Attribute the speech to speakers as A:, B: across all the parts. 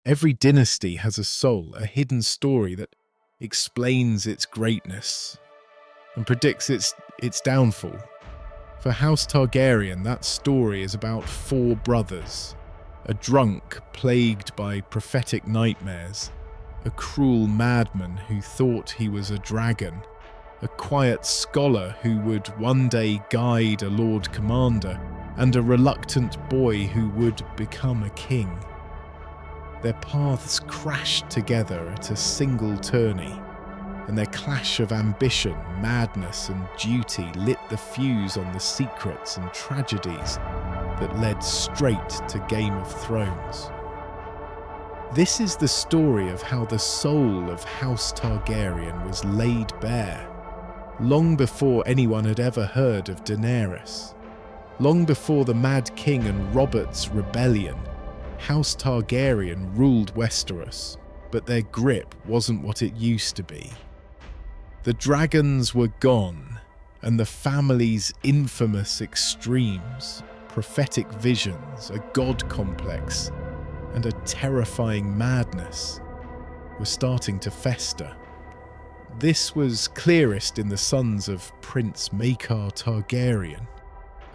A: Every dynasty has a soul, a hidden story that explains its greatness and predicts its downfall. For House Targaryen, that story is about four brothers, a drunk plagued by prophetic nightmares, a cruel madman who thought he was a dragon, a quiet scholar who would one day guide a Lord Commander, and a reluctant boy who would become a king. Their paths crashed together at a single tourney, and their clash of ambition, madness, and duty lit the fuse on the secrets and tragedies that led straight to Game of Thrones. This is the story of how the soul of House Targaryen was laid bare, long before anyone had ever heard of Daenerys. Long before the Mad King and Robert's rebellion, House Targaryen ruled Westeros, but their grip wasn't what it used to be. The dragons were gone, and the family's infamous extremes, prophetic visions, a god complex, and a terrifying madness were starting to fester. This was clearest in the sons of Prince Maester Targaryen,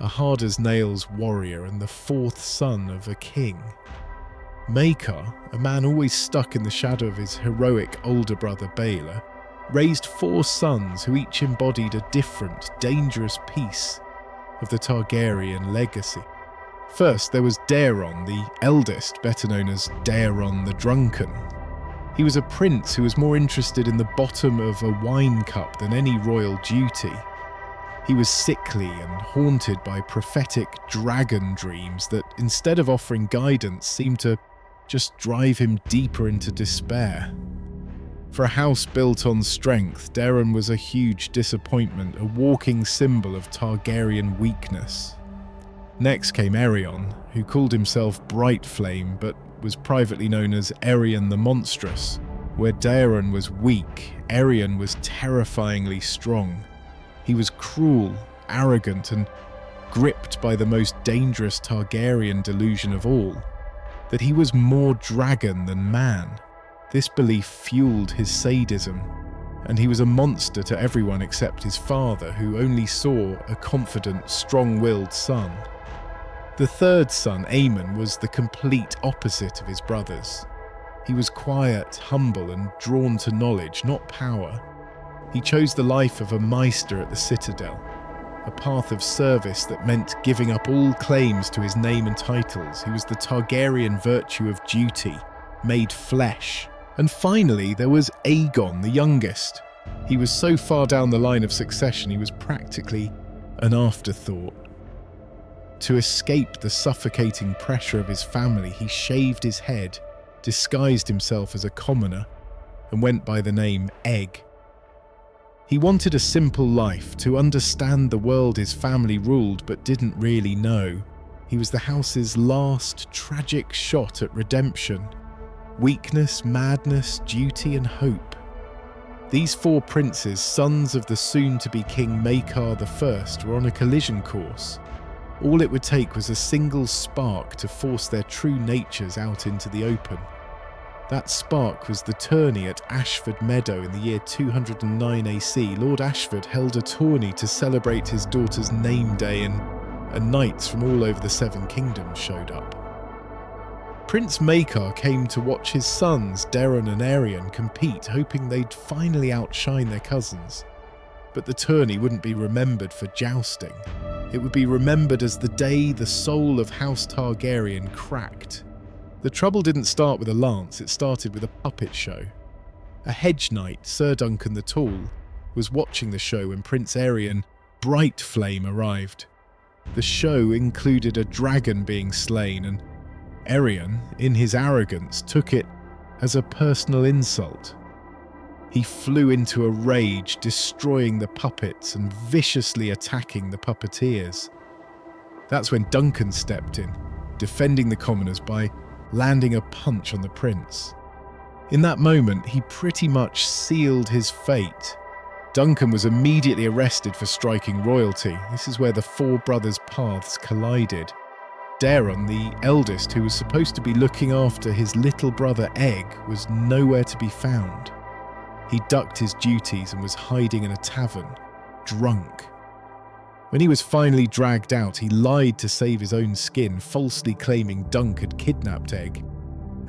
A: a hard-as-nails warrior and the fourth son of a king. Maester, a man always stuck in the shadow of his heroic older brother Baelor, raised four sons who each embodied a different, dangerous piece of the Targaryen legacy. First, there was Daeron, the eldest, better known as Daeron the Drunken. He was a prince who was more interested in the bottom of a wine cup than any royal duty. He was sickly and haunted by prophetic dragon dreams that, instead of offering guidance, seemed to just drive him deeper into despair. For a house built on strength, Daeron was a huge disappointment, a walking symbol of Targaryen weakness. Next came Aerion, who called himself Brightflame but was privately known as Aerion the Monstrous. Where Daeron was weak, Aerion was terrifyingly strong. He was cruel, arrogant, and gripped by the most dangerous Targaryen delusion of all, that he was more dragon than man. This belief fueled his sadism, and he was a monster to everyone except his father, who only saw a confident, strong-willed son. The third son, Aemon, was the complete opposite of his brothers. He was quiet, humble, and drawn to knowledge, not power. He chose the life of a Maester at the Citadel, a path of service that meant giving up all claims to his name and titles. He was the Targaryen virtue of duty, made flesh. And finally, there was Aegon, the youngest. He was so far down the line of succession, he was practically an afterthought. To escape the suffocating pressure of his family, he shaved his head, disguised himself as a commoner, and went by the name Egg. He wanted a simple life, to understand the world his family ruled but didn't really know. He was the house's last tragic shot at redemption. Weakness, madness, duty, and hope. These four princes, sons of the soon-to-be King Maester I, were on a collision course. All it would take was a single spark to force their true natures out into the open. That spark was the tourney at Ashford Meadow in the year 209 AC. Lord Ashford held a tourney to celebrate his daughter's name day, and knights from all over the Seven Kingdoms showed up. Prince Maester came to watch his sons, Daeron and Aerion, compete, hoping they'd finally outshine their cousins. But the tourney wouldn't be remembered for jousting. It would be remembered as the day the soul of House Targaryen cracked. The trouble didn't start with a lance, it started with a puppet show. A hedge knight, Sir Duncan the Tall, was watching the show when Prince Aerion, Brightflame, arrived. The show included a dragon being slain, and Aerion, in his arrogance, took it as a personal insult. He flew into a rage, destroying the puppets and viciously attacking the puppeteers. That's when Duncan stepped in, defending the commoners by landing a punch on the prince. In that moment, he pretty much sealed his fate. Duncan was immediately arrested for striking royalty. This is where the four brothers' paths collided. Daeron, the eldest, who was supposed to be looking after his little brother Aegon, was nowhere to be found. He ducked his duties and was hiding in a tavern, drunk. When he was finally dragged out, he lied to save his own skin, falsely claiming Dunk had kidnapped Aegon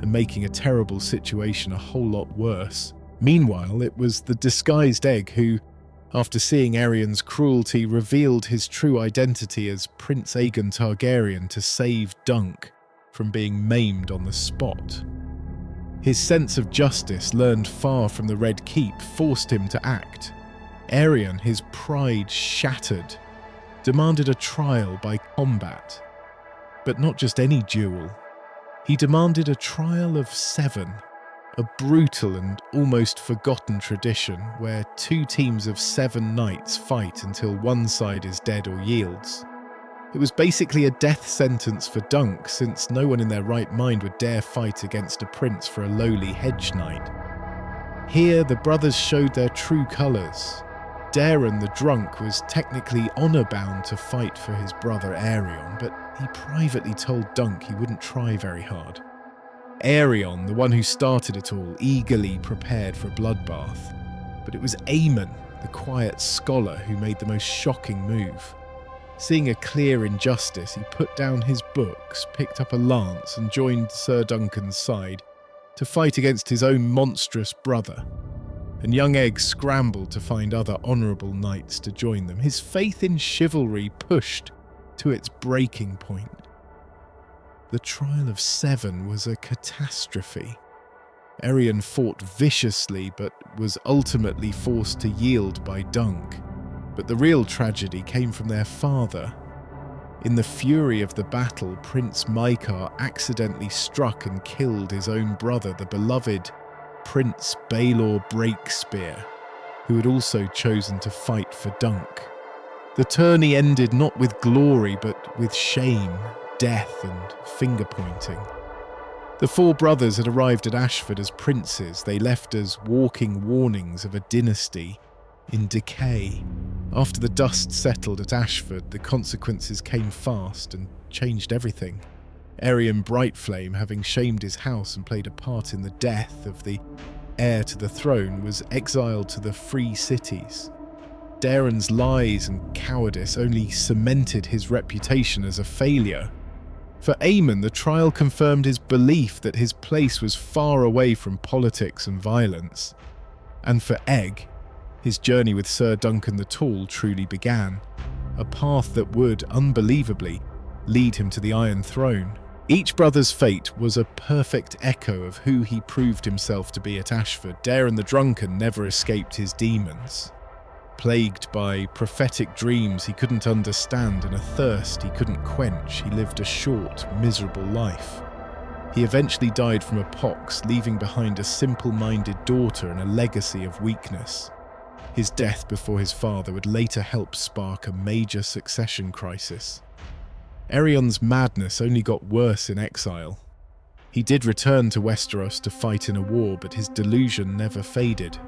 A: and making a terrible situation a whole lot worse. Meanwhile, it was the disguised Aegon who, after seeing Aerion's cruelty, revealed his true identity as Prince Aegon Targaryen to save Dunk from being maimed on the spot. His sense of justice, learned far from the Red Keep, forced him to act. Aerion, his pride shattered, demanded a trial by combat. But not just any duel. He demanded a trial of 7, a brutal and almost forgotten tradition where 2 teams of 7 knights fight until one side is dead or yields. It was basically a death sentence for Dunk, since no one in their right mind would dare fight against a prince for a lowly hedge knight. Here, the brothers showed their true colours. Daeron the drunk was technically honour-bound to fight for his brother Aerion, but he privately told Dunk he wouldn't try very hard. Aerion, the one who started it all, eagerly prepared for a bloodbath. But it was Aemon, the quiet scholar, who made the most shocking move. Seeing a clear injustice, he put down his books, picked up a lance and joined Sir Duncan's side to fight against his own monstrous brother. And young Aegon scrambled to find other honourable knights to join them, his faith in chivalry pushed to its breaking point. The trial of 7 was a catastrophe. Aerion fought viciously but was ultimately forced to yield by Dunk. But the real tragedy came from their father. In the fury of the battle, Prince Maekar accidentally struck and killed his own brother, the beloved Prince Baelor Breakspear, who had also chosen to fight for Dunk. The tourney ended not with glory, but with shame, death, and finger-pointing. The 4 brothers had arrived at Ashford as princes. They left as walking warnings of a dynasty in decay. After the dust settled at Ashford, the consequences came fast and changed everything. Aerion Brightflame, having shamed his house and played a part in the death of the heir to the throne, was exiled to the Free Cities. Daeron's lies and cowardice only cemented his reputation as a failure. For Aemon, the trial confirmed his belief that his place was far away from politics and violence. And for Aegon, his journey with Sir Duncan the Tall truly began, a path that would, unbelievably, lead him to the Iron Throne. Each brother's fate was a perfect echo of who he proved himself to be at Ashford. Daeron the Drunken never escaped his demons. Plagued by prophetic dreams he couldn't understand and a thirst he couldn't quench, he lived a short, miserable life. He eventually died from a pox, leaving behind a simple-minded daughter and a legacy of weakness. His death before his father would later help spark a major succession crisis. Aerion's madness only got worse in exile. He did return to Westeros to fight in a war, but his delusion never faded.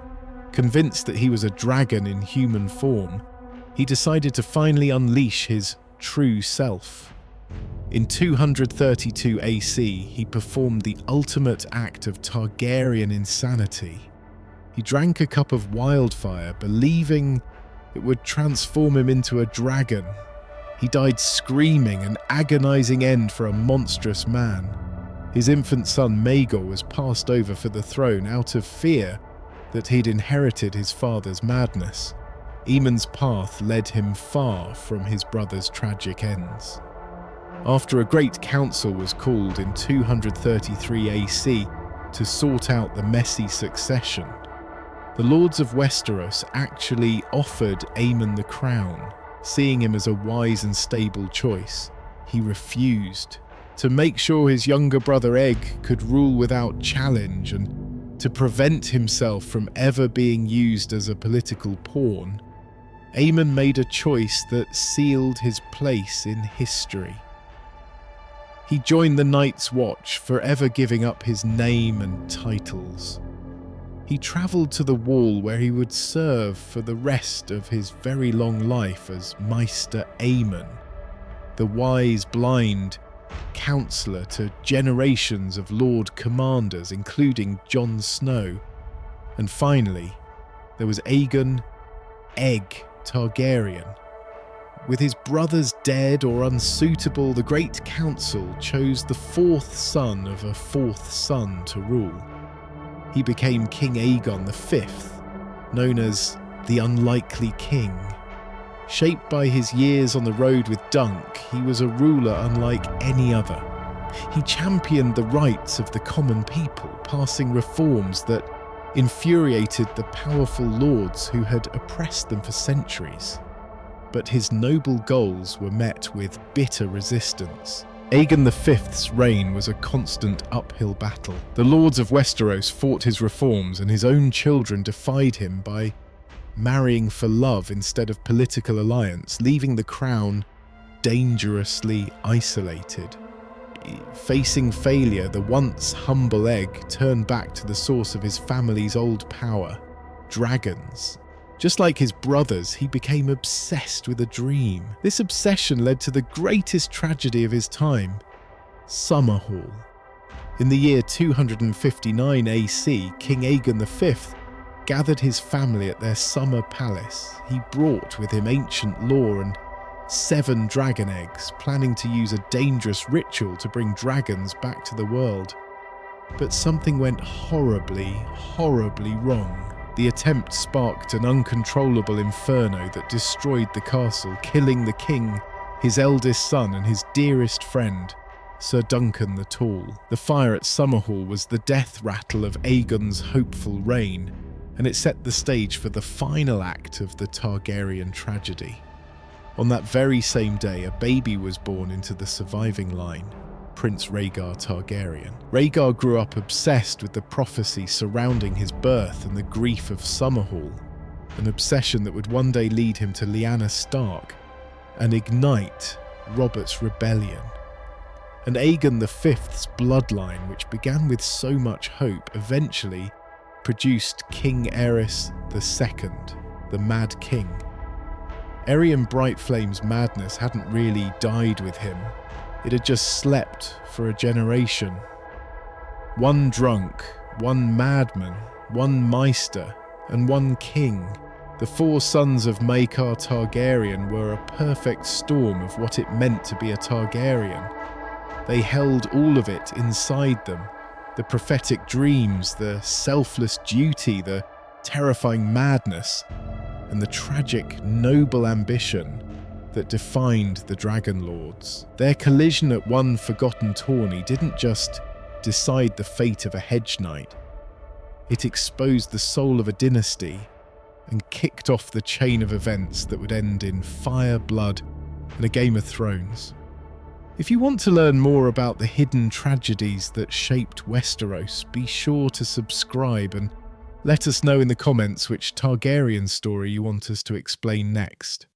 A: Convinced that he was a dragon in human form, he decided to finally unleash his true self. In 232 AC, he performed the ultimate act of Targaryen insanity. He drank a cup of wildfire, believing it would transform him into a dragon. He died screaming, an agonizing end for a monstrous man. His infant son Maegor was passed over for the throne out of fear that he'd inherited his father's madness. Aemon's path led him far from his brother's tragic ends. After a great council was called in 233 AC to sort out the messy succession, the lords of Westeros actually offered Aemon the crown, seeing him as a wise and stable choice. He refused. To make sure his younger brother Aegon could rule without challenge and to prevent himself from ever being used as a political pawn, Aemon made a choice that sealed his place in history. He joined the Night's Watch, forever giving up his name and titles. He travelled to the Wall, where he would serve for the rest of his very long life as Maester Aemon, the wise blind counsellor to generations of Lord Commanders, including Jon Snow. And finally, there was Aegon Targaryen. With his brothers dead or unsuitable, the Great Council chose the fourth son of a fourth son to rule. He became King Aegon V, known as the Unlikely King. Shaped by his years on the road with Dunk, he was a ruler unlike any other. He championed the rights of the common people, passing reforms that infuriated the powerful lords who had oppressed them for centuries. But his noble goals were met with bitter resistance. Aegon V's reign was a constant uphill battle. The lords of Westeros fought his reforms, and his own children defied him by marrying for love instead of political alliance, leaving the crown dangerously isolated. Facing failure, the once humble Egg turned back to the source of his family's old power, dragons. Just like his brothers, he became obsessed with a dream. This obsession led to the greatest tragedy of his time, Summerhall. In the year 259 AC, King Aegon V gathered his family at their summer palace. He brought with him ancient lore and 7 dragon eggs, planning to use a dangerous ritual to bring dragons back to the world. But something went horribly wrong. The attempt sparked an uncontrollable inferno that destroyed the castle, killing the king, his eldest son, and his dearest friend, Sir Duncan the Tall. The fire at Summerhall was the death rattle of Aegon's hopeful reign, and it set the stage for the final act of the Targaryen tragedy. On that very same day, a baby was born into the surviving line, Prince Rhaegar Targaryen. Rhaegar grew up obsessed with the prophecy surrounding his birth and the grief of Summerhall, an obsession that would one day lead him to Lyanna Stark and ignite Robert's rebellion. And Aegon V's bloodline, which began with so much hope, eventually produced King Aerys II, the Mad King. Aerion Brightflame's madness hadn't really died with him. It had just slept for a generation. One drunk, one madman, one maester, and one king. The 4 sons of Maester Targaryen were a perfect storm of what it meant to be a Targaryen. They held all of it inside them. The prophetic dreams, the selfless duty, the terrifying madness, and the tragic, noble ambition that defined the Dragon Lords. Their collision at one forgotten tourney didn't just decide the fate of a hedge knight. It exposed the soul of a dynasty and kicked off the chain of events that would end in fire, blood, and a Game of Thrones. If you want to learn more about the hidden tragedies that shaped Westeros, be sure to subscribe and let us know in the comments which Targaryen story you want us to explain next.